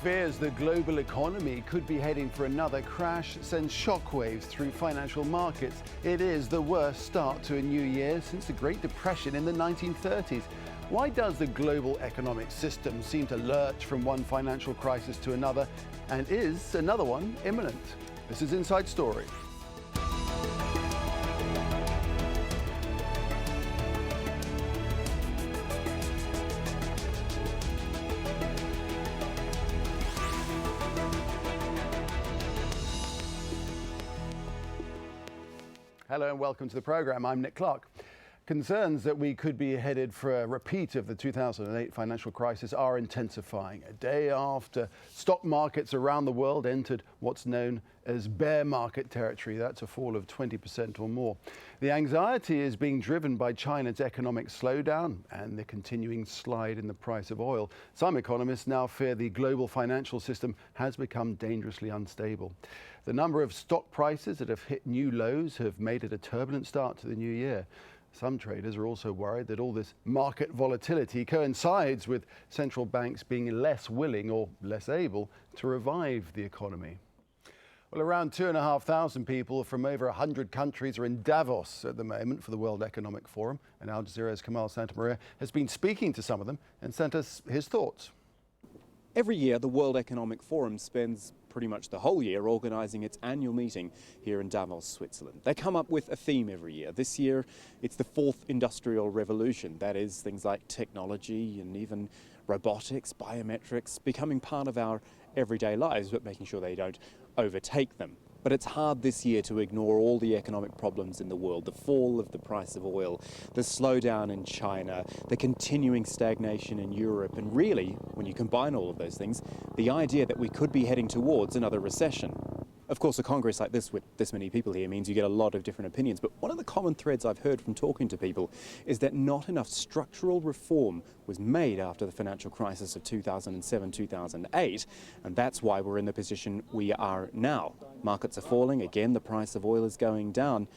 fears the global economy could be heading for another crash sends shockwaves through financial markets. It is the worst start to a new year since the Great Depression in the 1930s. Why does the global economic system seem to lurch from one financial crisis to another? And is another one imminent? This is Inside Story. Hello and welcome to the programme. I'm Nick Clark. Concerns that we could be headed for a repeat of the 2008 financial crisis are intensifying. A day after stock markets around the world entered what's known as bear market territory, that's a fall of 20% or more. The anxiety is being driven by China's economic slowdown and the continuing slide in the price of oil. Some economists now fear the global financial system has become dangerously unstable. The number of stock prices that have hit new lows have made it a turbulent start to the new year. Some traders are also worried that all this market volatility coincides with central banks being less willing or less able to revive the economy. Well, around 2,500 people from over 100 countries are in Davos at the moment for the World Economic Forum, and Al Jazeera's Kamal Santamaria has been speaking to some of them and sent us his thoughts. Every year, the World Economic Forum spends pretty much the whole year organising its annual meeting here in Davos, Switzerland. They come up with a theme every year. This year, it's the fourth industrial revolution. That is, things like technology and even robotics, biometrics, becoming part of our everyday lives, but making sure they don't overtake them. But it's hard this year to ignore all the economic problems in the world, the fall of the price of oil, the slowdown in China, the continuing stagnation in Europe, and really, when you combine all of those things, the idea that we could be heading towards another recession. Of course, a congress like this with this many people here means you get a lot of different opinions, but one of the common threads I've heard from talking to people is that not enough structural reform was made after the financial crisis of 2007-2008, and that's why we're in the position we are now. Markets are falling, again the price of oil is going down,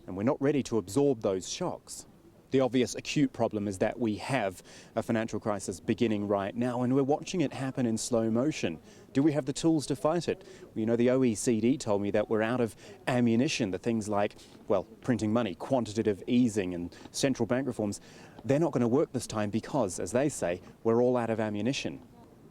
and we're not ready to absorb those shocks. The obvious acute problem is that we have a financial crisis beginning right now, and we're watching it happen in slow motion. Do we have the tools to fight it? Well, you know, the OECD told me that we're out of ammunition. The things like, well, printing money, quantitative easing and central bank reforms, they're not going to work this time because, as they say, we're all out of ammunition.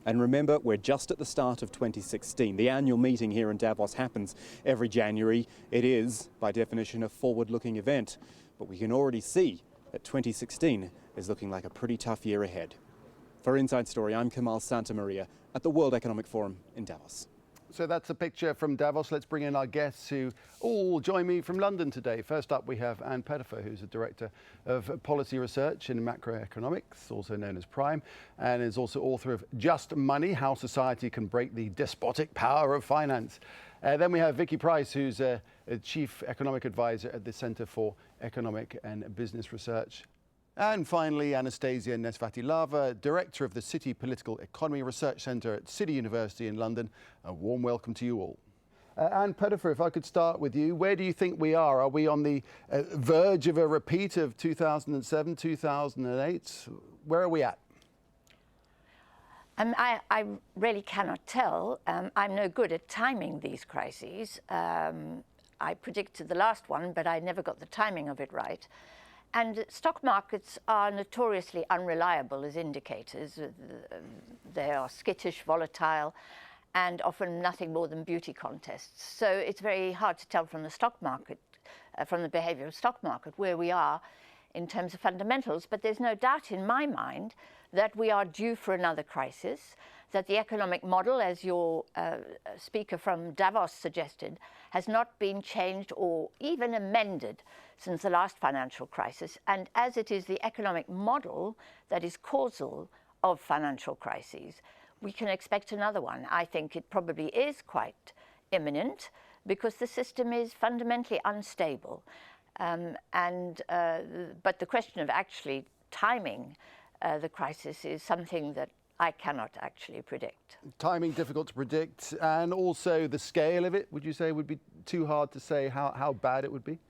And remember, we're just at the start of 2016. The annual meeting here in Davos happens every January. It is, by definition, a forward-looking event. But we can already see that 2016 is looking like a pretty tough year ahead. For Inside Story, I'm Kamal Santamaria at the World Economic Forum in Davos. So that's a picture from Davos. Let's bring in our guests who all join me from London today. First up, we have Anne Pettifor, who's a Director of Policy Research in Macroeconomics, also known as Prime, and is also author of Just Money, How Society Can Break the Despotic Power of Finance. Then we have Vicky Pryce, who's a Chief Economic Advisor at the Centre for Economic and Business Research. And finally, Anastasia Nesvetailova, Director of the City Political Economy Research Centre at City University in London. A warm welcome to you all. Anne Pettifor, if I could start with you, where do you think we are? Are we on the verge of a repeat of 2007, 2008? Where are we at? I really cannot tell. I'm no good at timing these crises. I predicted the last one, but I never got the timing of it right. And stock markets are notoriously unreliable as indicators. They are skittish, volatile, and often nothing more than beauty contests. So it's very hard to tell from the stock market, from the behavior of the stock market, where we are in terms of fundamentals. But there's no doubt in my mind that we are due for another crisis, that the economic model, as your speaker from Davos suggested, has not been changed or even amended since the last financial crisis. And as it is the economic model that is causal of financial crises, we can expect another one. I think it probably is quite imminent because the system is fundamentally unstable. But the question of actually timing the crisis is something that I cannot actually predict. Timing difficult to predict, and also the scale of it, would you say would be too hard to say how bad it would be?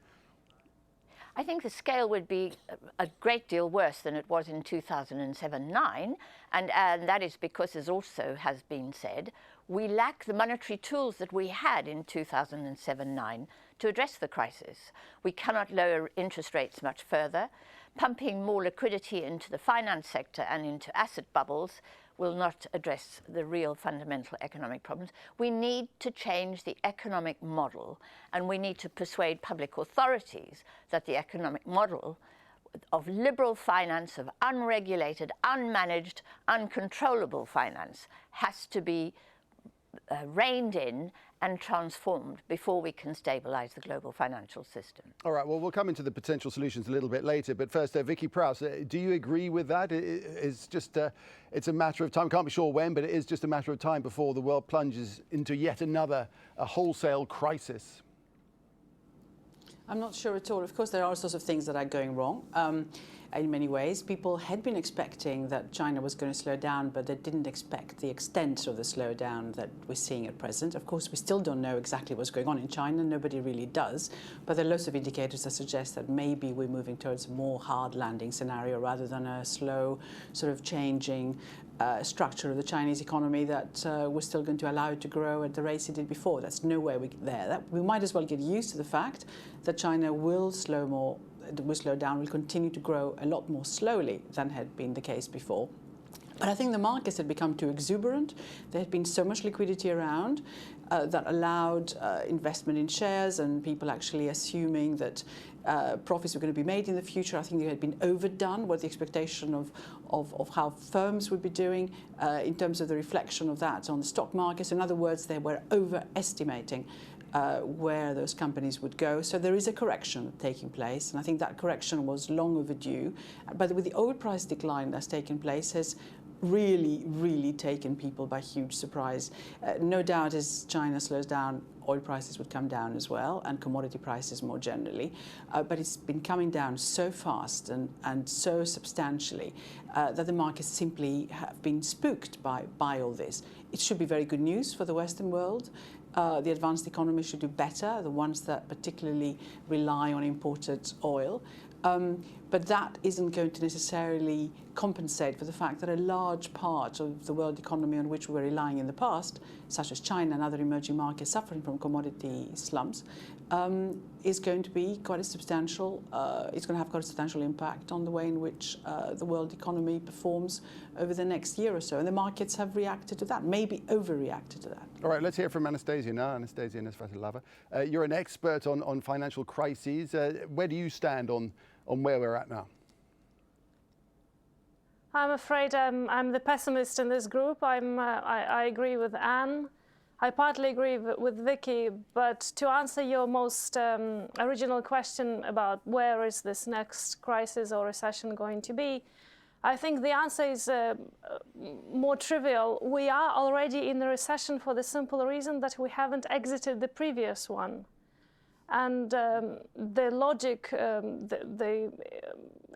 I think the scale would be a great deal worse than it was in 2007-9, and that is because, as also has been said, we lack the monetary tools that we had in 2007-9 to address the crisis. We cannot lower interest rates much further. Pumping more liquidity into the finance sector and into asset bubbles will not address the real fundamental economic problems. We need to change the economic model, and we need to persuade public authorities that the economic model of liberal finance, of unregulated, unmanaged, uncontrollable finance has to be reined in and transformed before we can stabilise the global financial system. All right, well, we'll come into the potential solutions a little bit later, but first, Vicky Pryce, do you agree with that? It's a matter of time, can't be sure when, but it is just a matter of time before the world plunges into yet another wholesale crisis. I'm not sure at all. Of course, there are all sorts of things that are going wrong. In many ways, people had been expecting that China was going to slow down, but they didn't expect the extent of the slowdown that we're seeing at present. Of course, we still don't know exactly what's going on in China. Nobody really does. But there are lots of indicators that suggest that maybe we're moving towards a more hard landing scenario rather than a slow sort of changing structure of the Chinese economy that we're still going to allow it to grow at the rates it did before. That's nowhere there. We might as well get used to the fact that China will slow down, will continue to grow a lot more slowly than had been the case before. But I think the markets had become too exuberant. There had been so much liquidity around that allowed investment in shares and people actually assuming that profits were going to be made in the future. I think they had been overdone with the expectation of how firms would be doing in terms of the reflection of that on the stock markets. In other words, they were overestimating where those companies would go. So there is a correction taking place, and I think that correction was long overdue. But with the oil price decline that's taken place has really taken people by huge surprise. No doubt as China slows down, oil prices would come down as well, and commodity prices more generally. But it's been coming down so fast and so substantially that the markets simply have been spooked by all this. It should be very good news for the Western world. The advanced economies should do better, the ones that particularly rely on imported oil. But that isn't going to necessarily compensate for the fact that a large part of the world economy on which we were relying in the past, such as China and other emerging markets suffering from commodity slumps, is going to be quite a substantial, it's going to have quite a substantial impact on the way in which the world economy performs over the next year or so. And the markets have reacted to that, maybe overreacted to that. All right, let's hear from Anastasia now. Anastasia Nesvetailova. You're an expert on financial crises. Where do you stand on where we're at now? I'm afraid I'm the pessimist in this group. I agree with Anne. I partly agree with Vicky, but to answer your most original question about where is this next crisis or recession going to be, I think the answer is more trivial. We are already in a recession for the simple reason that we haven't exited the previous one. And the logic, the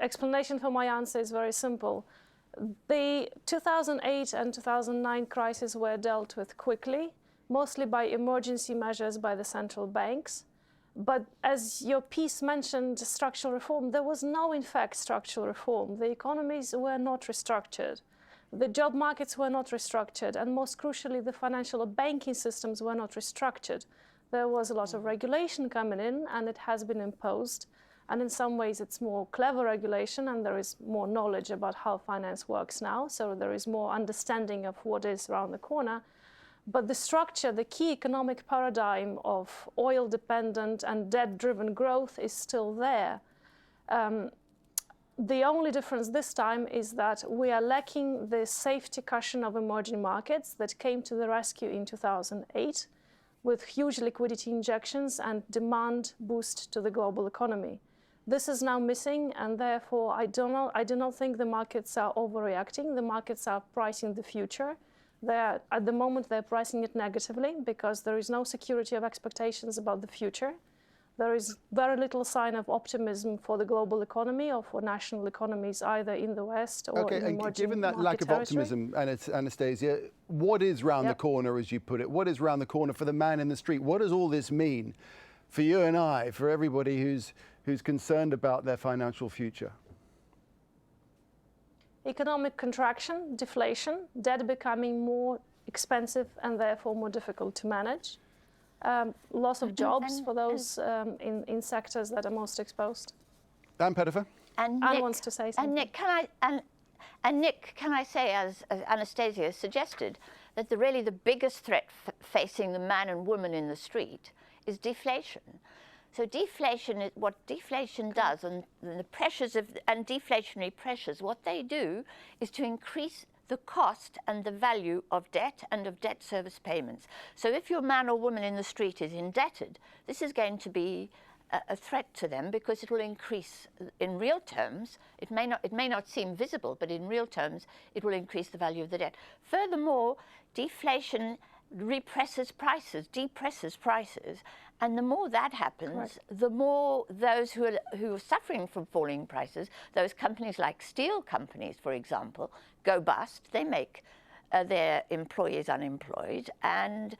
explanation for my answer is very simple. The 2008 and 2009 crises were dealt with quickly, mostly by emergency measures by the central banks. But as your piece mentioned, structural reform, there was no, in fact, structural reform. The economies were not restructured. The job markets were not restructured. And most crucially, the financial or banking systems were not restructured. There was a lot of regulation coming in, and it has been imposed. And in some ways, it's more clever regulation, and there is more knowledge about how finance works now. So there is more understanding of what is around the corner. But the structure, the key economic paradigm of oil-dependent and debt-driven growth is still there. The only difference this time is that we are lacking the safety cushion of emerging markets that came to the rescue in 2008 with huge liquidity injections and demand boost to the global economy. This is now missing, and therefore I do not think the markets are overreacting. The markets are pricing the future. At the moment, they're pricing it negatively because there is no security of expectations about the future. There is very little sign of optimism for the global economy or for national economies, either in the West or in emerging market given that lack of optimism, Anastasia, what is round the corner, as you put it? What is round the corner for the man in the street? What does all this mean for you and I, for everybody who's who's concerned about their financial future? Economic contraction, deflation, debt becoming more expensive and therefore more difficult to manage. Loss of jobs for those in sectors that are most exposed. Dan Pettifor? And Anne Nick, wants to say something. And Nick, can I say, as Anastasia has suggested, that really the biggest threat facing the man and woman in the street is deflation. So deflation is what deflation does, and the pressures and deflationary pressures, what they do is to increase the cost and the value of debt and of debt service payments. So if your man or woman in the street is indebted, this is going to be a threat to them, because it will increase in real terms. It may not seem visible, but in real terms, it will increase the value of the debt. Furthermore, deflation depresses prices, and the more that happens, Correct. the more those who are suffering from falling prices, those companies like steel companies, for example, go bust. They make their employees unemployed, and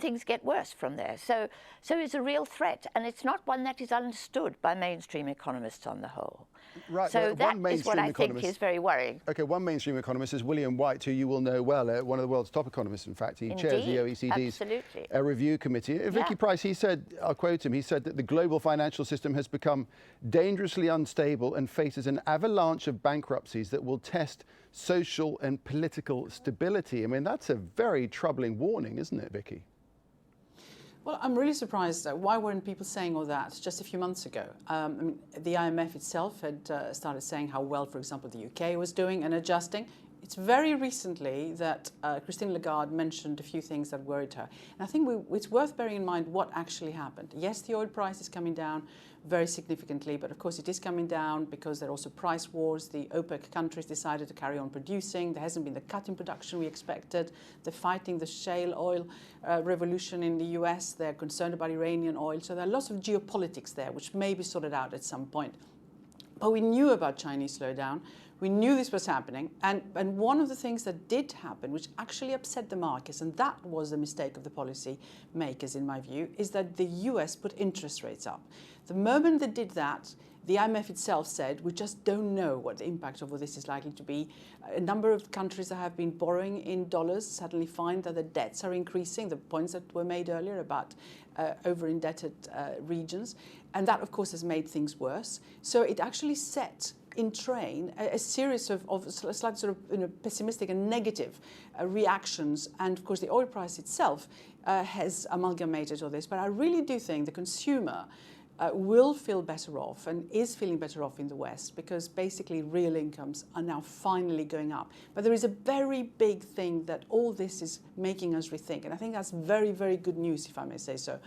things get worse from there. So it's a real threat, and it's not one that is understood by mainstream economists on the whole. Right. So well, that is what I think is very worrying. Okay, one mainstream economist is William White, who you will know well, one of the world's top economists, in fact. He chairs the OECD's review committee. Vicky Pryce, he said, I'll quote him, he said that the global financial system has become dangerously unstable and faces an avalanche of bankruptcies that will test social and political stability. I mean, that's a very troubling warning, isn't it, Vicky? Well, I'm really surprised. Why weren't people saying all that just a few months ago? I mean, the IMF itself had started saying how well, for example, the UK was doing and adjusting. It's very recently that Christine Lagarde mentioned a few things that worried her. And I think it's worth bearing in mind what actually happened. Yes, the oil price is coming down very significantly, but of course it is coming down because there are also price wars. The OPEC countries decided to carry on producing. There hasn't been the cut in production we expected. They're fighting the shale oil revolution in the US. They're concerned about Iranian oil. So there are lots of geopolitics there, which may be sorted out at some point. But we knew about Chinese slowdown. We knew this was happening. And one of the things that did happen, which actually upset the markets, and that was the mistake of the policy makers, in my view, is that the US put interest rates up. The moment they did that, the IMF itself said, we just don't know what the impact of all this is likely to be. A number of countries that have been borrowing in dollars suddenly find that the debts are increasing, the points that were made earlier about over-indebted regions. And that, of course, has made things worse. So it actually set in train a series of slightly sort of pessimistic and negative reactions. And, of course, the oil price itself has amalgamated all this. But I really do think the consumer will feel better off and is feeling better off in the West, because basically real incomes are now finally going up. But there is a very big thing that all this is making us rethink, and I think that's very, very good news, if I may say so,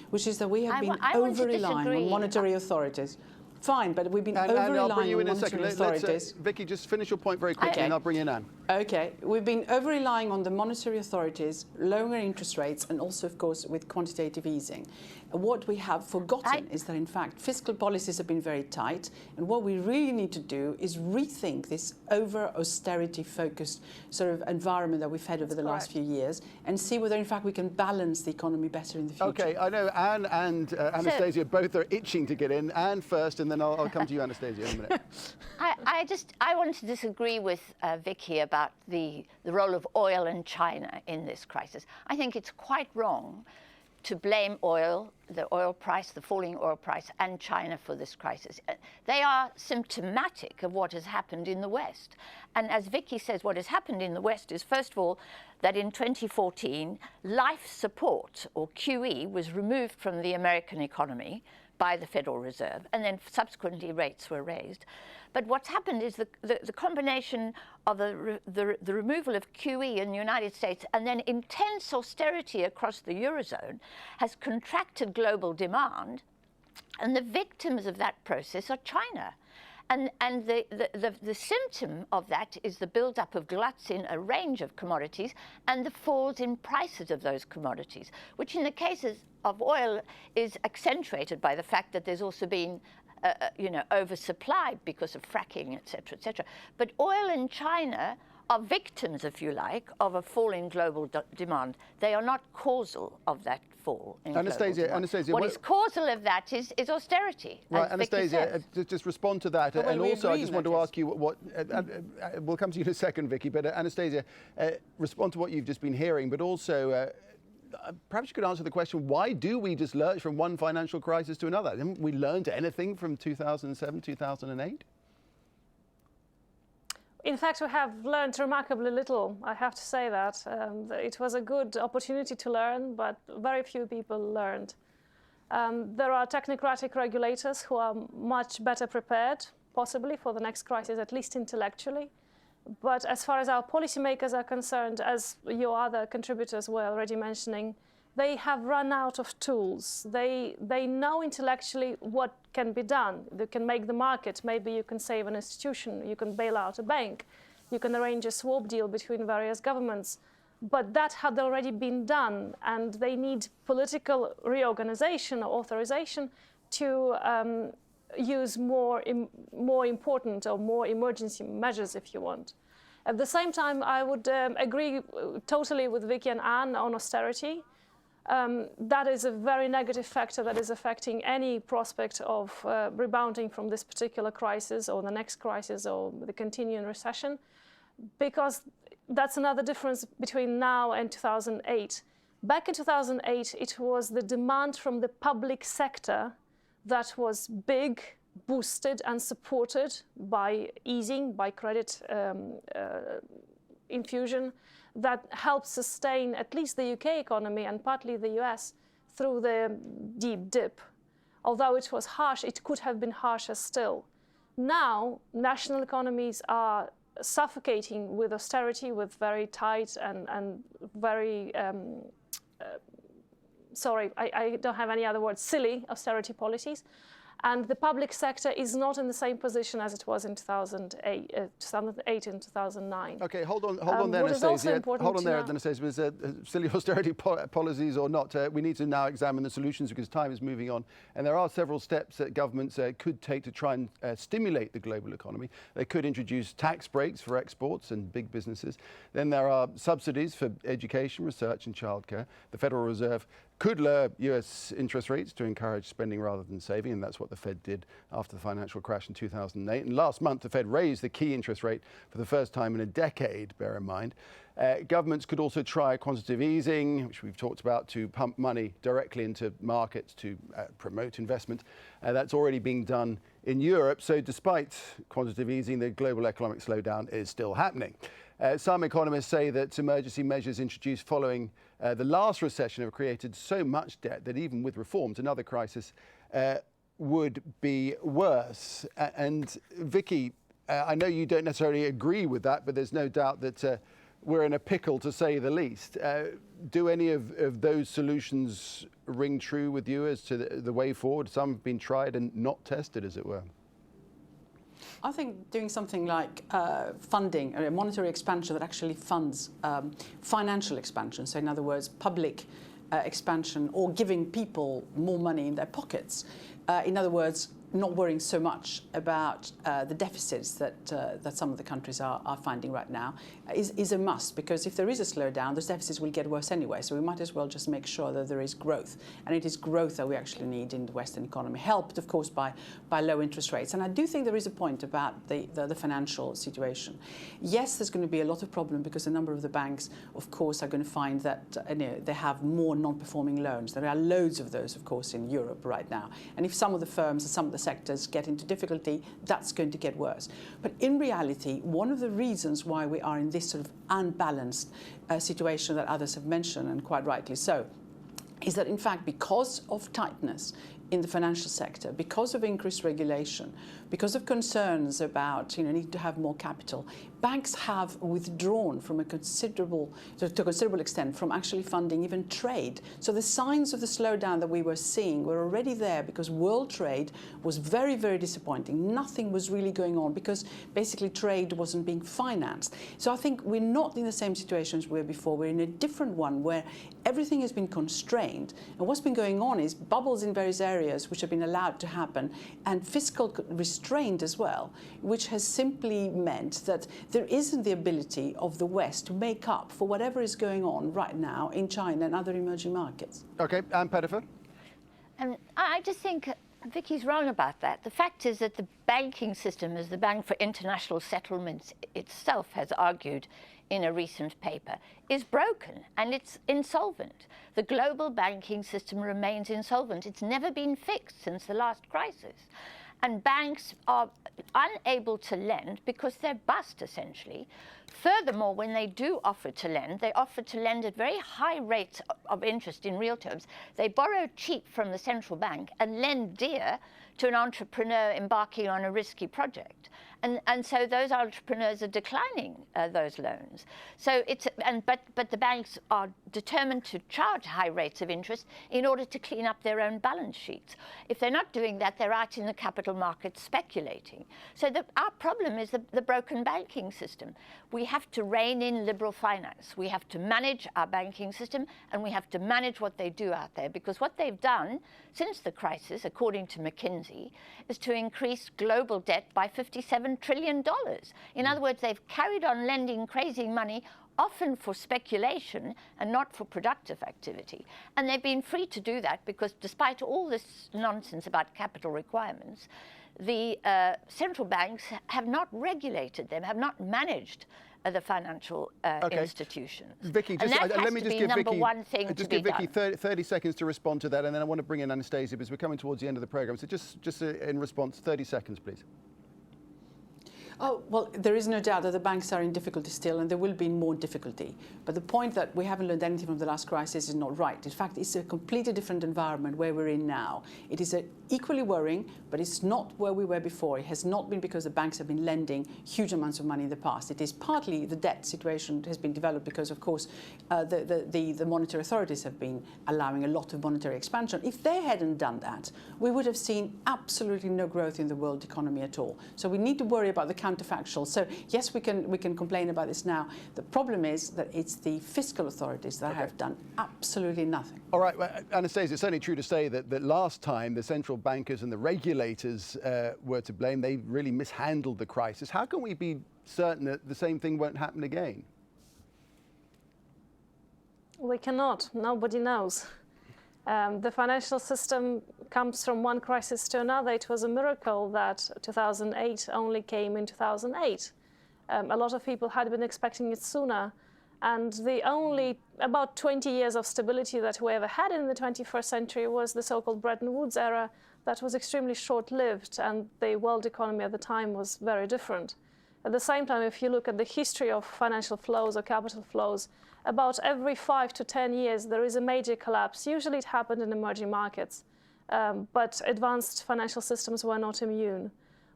which is that we have been over-relying on monetary authorities. Fine, but we've been over-relying on monetary authorities. Vicky, just finish your point very quickly, and I'll bring in Anne. Okay, we've been over-relying on the monetary authorities, lowering interest rates, and also, of course, with quantitative easing. What we have forgotten is that, in fact, fiscal policies have been very tight, and what we really need to do is rethink this over-austerity-focused sort of environment that we've had over the last few years, and see whether, in fact, we can balance the economy better in the future. Okay, I know Anne and Anastasia both are itching to get in. Anne first, and then I'll come to you, Anastasia, in a minute. I want to disagree with Vicky about the role of oil and China in this crisis. I think it's quite wrong to blame oil, the oil price, the falling oil price, and China for this crisis. They are symptomatic of what has happened in the West. And as Vicky says, what has happened in the West is, first of all, that in 2014, life support, or QE, was removed from the American economy by the Federal Reserve, and then subsequently rates were raised. But what's happened is the combination of the removal of QE in the United States and then intense austerity across the Eurozone has contracted global demand, and the victims of that process are China. And the symptom of that is the build-up of gluts in a range of commodities and the falls in prices of those commodities, which in the cases of oil is accentuated by the fact that there's also been oversupply because of fracking, et cetera, et cetera. But oil and China are victims, if you like, of a fall in global demand. They are not causal of that fall in Anastasia, global demand. Anastasia, what is causal of that is austerity. Right, Anastasia, just respond to that. Well, and also, I just want to is. ask you we'll come to you in a second, Vicky, but Anastasia, respond to what you've just been hearing, but also perhaps you could answer the question, why do we just lurch from one financial crisis to another? Haven't we learned anything from 2007, 2008? In fact, we have learned remarkably little, I have to say that. It was a good opportunity to learn, but very few people learned. There are technocratic regulators who are much better prepared, possibly, for the next crisis, at least intellectually. But as far as our policymakers are concerned, as your other contributors were already mentioning, they have run out of tools. They know intellectually what can be done. They can make the market. Maybe you can save an institution. You can bail out a bank. You can arrange a swap deal between various governments. But that had already been done, and they need political reorganization or authorization to use more important or more emergency measures, if you want. At the same time, I would agree totally with Vicky and Anne on austerity. That is a very negative factor that is affecting any prospect of rebounding from this particular crisis or the next crisis or the continuing recession, because that's another difference between now and 2008. Back in 2008, it was the demand from the public sector that was big, boosted and supported by easing, by credit infusion, that helped sustain at least the UK economy and partly the US through the deep dip. Although it was harsh, it could have been harsher still. Now, national economies are suffocating with austerity, with very tight and very, sorry, I don't have any other word, silly austerity policies. And the public sector is not in the same position as it was in 2008 and 2009. Okay, hold on there, Anastasia. Hold on there, Anastasia. Is silly austerity policies or not? We need to now examine the solutions because time is moving on. And there are several steps that governments could take to try and stimulate the global economy. They could introduce tax breaks for exports and big businesses. Then there are subsidies for education, research and childcare. The Federal Reserve could lower US interest rates to encourage spending rather than saving, and that's what the Fed did after the financial crash in 2008. And last month, the Fed raised the key interest rate for the first time in a decade, bear in mind. Governments could also try quantitative easing, which we've talked about, to pump money directly into markets to promote investment. That's already being done in Europe. So despite quantitative easing, the global economic slowdown is still happening. Some economists say that emergency measures introduced following the last recession have created so much debt that even with reforms, another crisis would be worse. And Vicky, I know you don't necessarily agree with that, but there's no doubt that we're in a pickle, to say the least. Do any of those solutions ring true with you as to the way forward? Some have been tried and not tested, as it were. I think doing something like funding, a monetary expansion that actually funds financial expansion, so in other words, public expansion, or giving people more money in their pockets. In other words, not worrying so much about the deficits that some of the countries are finding right now is a must, because if there is a slowdown, those deficits will get worse anyway. So we might as well just make sure that there is growth. And it is growth that we actually need in the Western economy, helped, of course, by low interest rates. And I do think there is a point about the financial situation. Yes, there's going to be a lot of problem because a number of the banks, of course, are going to find that they have more non-performing loans. There are loads of those, of course, in Europe right now. And if some of the firms and some of the sectors get into difficulty, that's going to get worse. But in reality, one of the reasons why we are in this sort of unbalanced situation that others have mentioned, and quite rightly so, is that in fact, because of tightness in the financial sector, because of increased regulation, because of concerns about need to have more capital, banks have withdrawn from to a considerable extent from actually funding even trade. So the signs of the slowdown that we were seeing were already there because world trade was very, very disappointing. Nothing was really going on because basically trade wasn't being financed. So I think we're not in the same situation as we were before. We're in a different one where everything has been constrained. And what's been going on is bubbles in various areas areas which have been allowed to happen, and fiscal restraint as well, which has simply meant that there isn't the ability of the West to make up for whatever is going on right now in China and other emerging markets. Okay, and Pettifor? I just think Vicky's wrong about that. The fact is that the banking system, as the Bank for International Settlements itself has argued in a recent paper, is broken and it's insolvent. The global banking system remains insolvent. It's never been fixed since the last crisis. And banks are unable to lend because they're bust, essentially. Furthermore, when they do offer to lend, they offer to lend at very high rates of interest in real terms. They borrow cheap from the central bank and lend dear to an entrepreneur embarking on a risky project. And so those entrepreneurs are declining those loans. So but the banks are determined to charge high rates of interest in order to clean up their own balance sheets. If they're not doing that, they're out in the capital markets speculating. So our problem is the broken banking system. We have to rein in liberal finance. We have to manage our banking system, and we have to manage what they do out there, because what they've done since the crisis, according to McKinsey, is to increase global debt by $57 trillion. In other words, they've carried on lending crazy money, often for speculation and not for productive activity. And they've been free to do that because despite all this nonsense about capital requirements, the central banks have not regulated them, have not managed the financial institutions. Vicky, just, let me just give Vicky 30 seconds to respond to that, and then I want to bring in Anastasia because we're coming towards the end of the program. So just in response, 30 seconds, please. Oh, well, there is no doubt that the banks are in difficulty still, and there will be more difficulty. But the point that we haven't learned anything from the last crisis is not right. In fact, it's a completely different environment where we're in now. It is equally worrying, but it's not where we were before. It has not been because the banks have been lending huge amounts of money in the past. It is partly the debt situation has been developed because, of course, the monetary authorities have been allowing a lot of monetary expansion. If they hadn't done that, we would have seen absolutely no growth in the world economy at all. So we need to worry about the counterfactual. So yes, we can complain about this now. The problem is that it's the fiscal authorities that have done absolutely nothing. All right, well, Anastasia, it's certainly true to say that last time the central bankers and the regulators were to blame. They really mishandled the crisis. How can we be certain that the same thing won't happen again? We cannot. Nobody knows. The financial system comes from one crisis to another. It was a miracle that 2008 only came in 2008. A lot of people had been expecting it sooner. And the only about 20 years of stability that we ever had in the 21st century was the so-called Bretton Woods era that was extremely short-lived, and the world economy at the time was very different. At the same time, if you look at the history of financial flows or capital flows, about every 5 to 10 years there is a major collapse. Usually it happened in emerging markets, but advanced financial systems were not immune.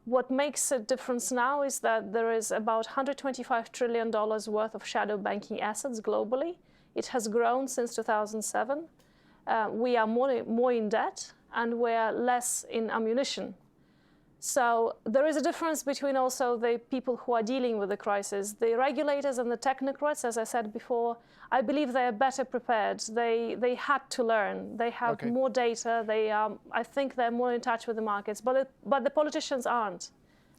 What makes a difference now is that there is about $125 trillion worth of shadow banking assets globally. It has grown since 2007. We are more in debt, and we're less in ammunition. So there is a difference between also the people who are dealing with the crisis. The regulators and the technocrats, as I said before, I believe they are better prepared. They had to learn. They have more data. I think they're more in touch with the markets, but the politicians aren't.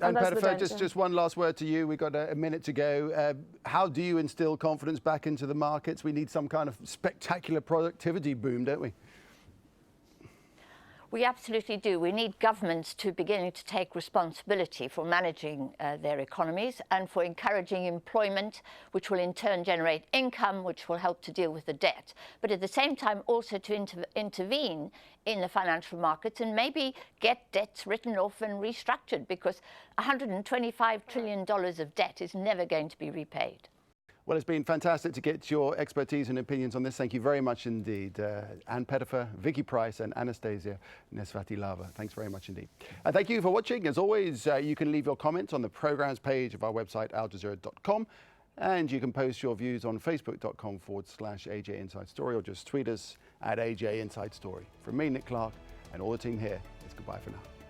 And Pettifor, just one last word to you. We've got a minute to go. How do you instill confidence back into the markets? We need some kind of spectacular productivity boom, don't we? We absolutely do. We need governments to begin to take responsibility for managing their economies and for encouraging employment, which will in turn generate income, which will help to deal with the debt. But at the same time, also to intervene in the financial markets and maybe get debts written off and restructured, because $125 trillion of debt is never going to be repaid. Well, it's been fantastic to get your expertise and opinions on this. Thank you very much indeed. Anne Pettifor, Vicky Pryce and Anastasia Nesvetailova. Thanks very much indeed. And thank you for watching. As always, you can leave your comments on the programmes page of our website, aljazeera.com. And you can post your views on facebook.com/AJ Inside Story, or just tweet us at AJ Inside Story. From me, Nick Clark, and all the team here, it's goodbye for now.